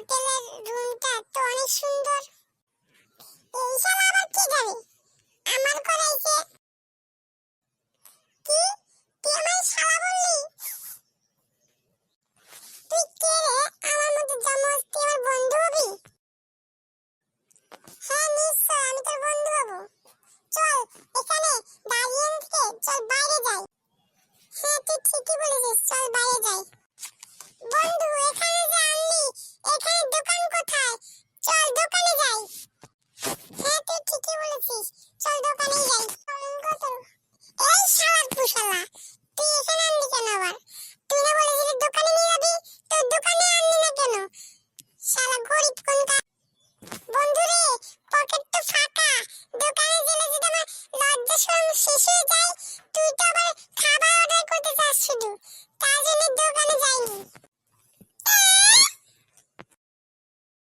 হোটেলের রুমটা তো অনেক সুন্দর। এই শালা আবার কি যাবে আমার করাইছে। কি তুই আমার শালা বললি? তুই কে রে? আমার মতো জমজ, তুই আমার বন্ধু হবি? হ্যাঁ নিশ্চয় আমি তোর বন্ধু হব। চল এখানে দাঁড়িয়ে থেকে চল বাইরে যাই। হ্যাঁ তুই ঠিকই বলেছিস, চল বাইরে যাই।